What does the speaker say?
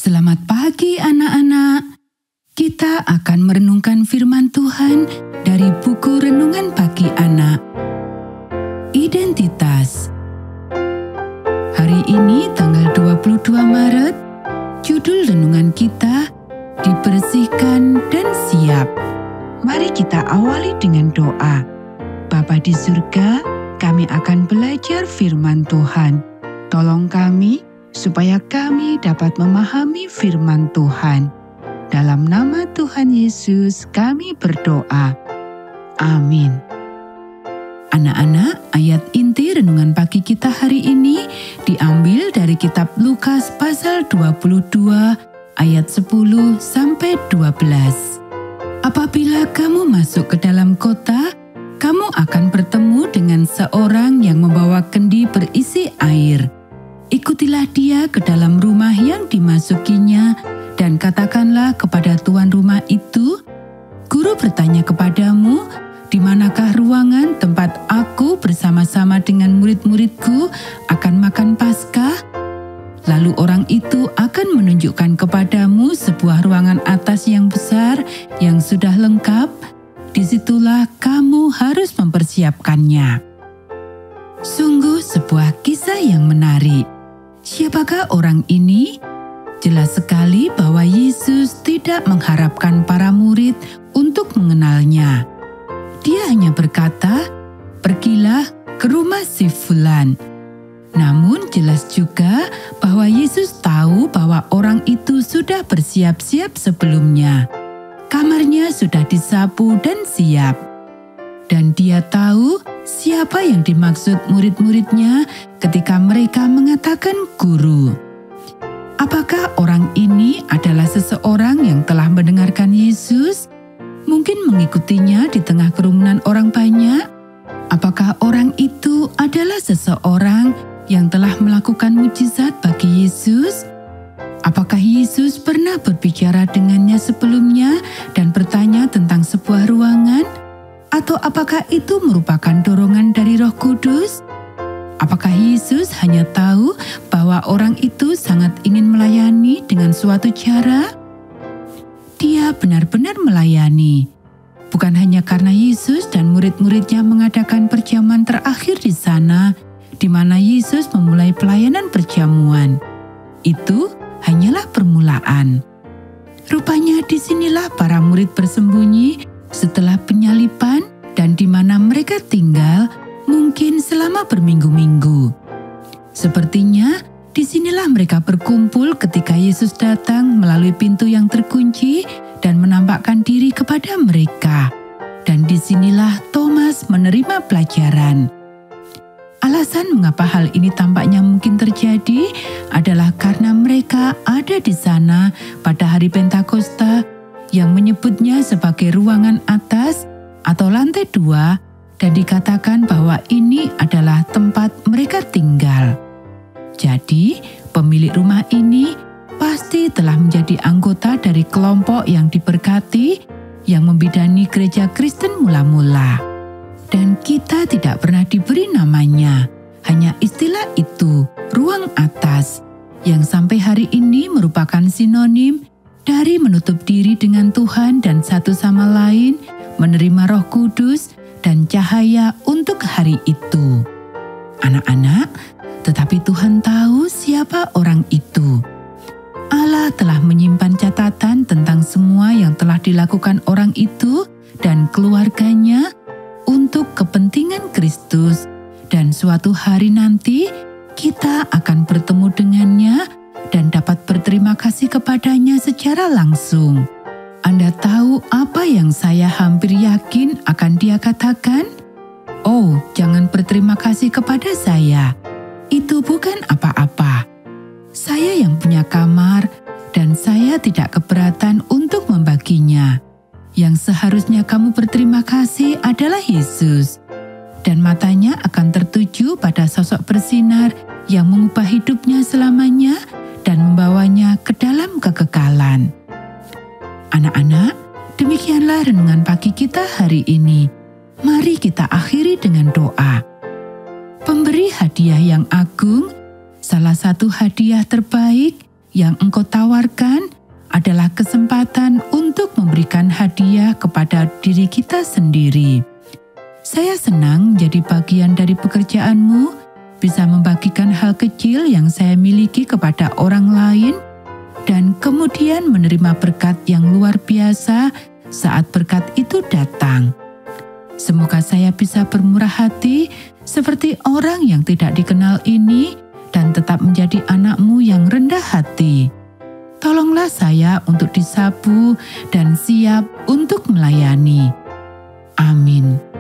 Selamat pagi anak-anak. Kita akan merenungkan firman Tuhan dari buku Renungan Pagi Anak. Identitas. Hari ini tanggal 22 Maret, judul renungan kita Dibersihkan dan Siap. Mari kita awali dengan doa. Bapa di surga, kami akan belajar firman Tuhan. Tolong kami supaya kami dapat memahami firman Tuhan. Dalam nama Tuhan Yesus kami berdoa. Amin. Anak-anak, ayat inti renungan pagi kita hari ini diambil dari kitab Lukas pasal 22 ayat 10 sampai 12. Apabila kamu masuk ke dalam kota, kamu akan bertemu dengan seorang yang membawa kendi berisi air. Ikutilah dia ke dalam rumah yang dimasukinya dan katakanlah kepada tuan rumah itu, Guru bertanya kepadamu, di manakah ruangan tempat aku bersama-sama dengan murid-muridku akan makan Paskah? Lalu orang itu akan menunjukkan kepadamu sebuah ruangan atas yang besar yang sudah lengkap. Disitulah kamu harus mempersiapkannya. Sungguh sebuah kisah yang menarik. Siapakah orang ini? Jelas sekali bahwa Yesus tidak mengharapkan para murid untuk mengenalnya. Dia hanya berkata, "Pergilah ke rumah si Fulan." Namun jelas juga bahwa Yesus tahu bahwa orang itu sudah bersiap-siap sebelumnya. Kamarnya sudah disapu dan siap. Dan dia tahu siapa yang dimaksud murid-muridnya ketika mereka mengatakan guru. Apakah orang ini adalah seseorang yang telah mendengarkan Yesus? Mungkin mengikutinya di tengah kerumunan orang banyak? Apakah orang itu adalah seseorang yang telah melakukan mujizat bagi Yesus? Apakah Yesus pernah berbicara dengannya sebelumnya dan bertanya tentang sebuah ruangan? Atau apakah itu merupakan dorongan dari Roh Kudus? Apakah Yesus hanya tahu bahwa orang itu sangat ingin melayani dengan suatu cara? Dia benar-benar melayani. Bukan hanya karena Yesus dan murid-muridnya mengadakan perjamuan terakhir di sana, di mana Yesus memulai pelayanan perjamuan. Itu hanyalah permulaan. Rupanya disinilah para murid bersembunyi setelah penyaliban dan di mana mereka tinggal mungkin selama berminggu-minggu. Sepertinya disinilah mereka berkumpul ketika Yesus datang melalui pintu yang terkunci dan menampakkan diri kepada mereka. Dan disinilah Thomas menerima pelajaran. Alasan mengapa hal ini tampaknya mungkin terjadi adalah karena mereka ada di sana pada hari Pentakosta yang menyebutnya sebagai ruangan atas atau lantai 2 dan dikatakan bahwa ini adalah tempat mereka tinggal. Jadi, pemilik rumah ini pasti telah menjadi anggota dari kelompok yang diberkati yang membidani gereja Kristen mula-mula. Dan kita tidak pernah diberi namanya, hanya istilah itu, ruang atas, yang sampai hari ini merupakan sinonim dari menutup diri dengan Tuhan dan satu sama lain, menerima Roh Kudus dan cahaya untuk hari itu. Anak-anak, tetapi Tuhan tahu siapa orang itu. Allah telah menyimpan catatan tentang semua yang telah dilakukan orang itu dan keluarganya untuk kepentingan Kristus, dan suatu hari nanti kita akan bertemu dengannya dan dapat berterima kasih kepadanya secara langsung. Anda tahu apa yang saya hampir yakin akan dia katakan? Oh, jangan berterima kasih kepada saya. Itu bukan apa-apa. Saya yang punya kamar dan saya tidak keberatan untuk membaginya. Yang seharusnya kamu berterima kasih adalah Yesus. Dan matanya akan tertuju pada sosok bersinar yang mengubah hidupnya selamanya dan membawanya ke dalam kekekalan. Anak-anak, demikianlah renungan pagi kita hari ini. Mari kita akhiri dengan doa. Pemberi hadiah yang agung, salah satu hadiah terbaik yang engkau tawarkan adalah kesempatan untuk memberikan hadiah kepada diri kita sendiri. Saya senang jadi bagian dari pekerjaan-Mu, bisa membagikan hal kecil yang saya miliki kepada orang lain, dan kemudian menerima berkat yang luar biasa saat berkat itu datang. Semoga saya bisa bermurah hati seperti orang yang tidak dikenal ini dan tetap menjadi anak-Mu yang rendah hati. Tolonglah saya untuk disapu dan siap untuk melayani. Amin.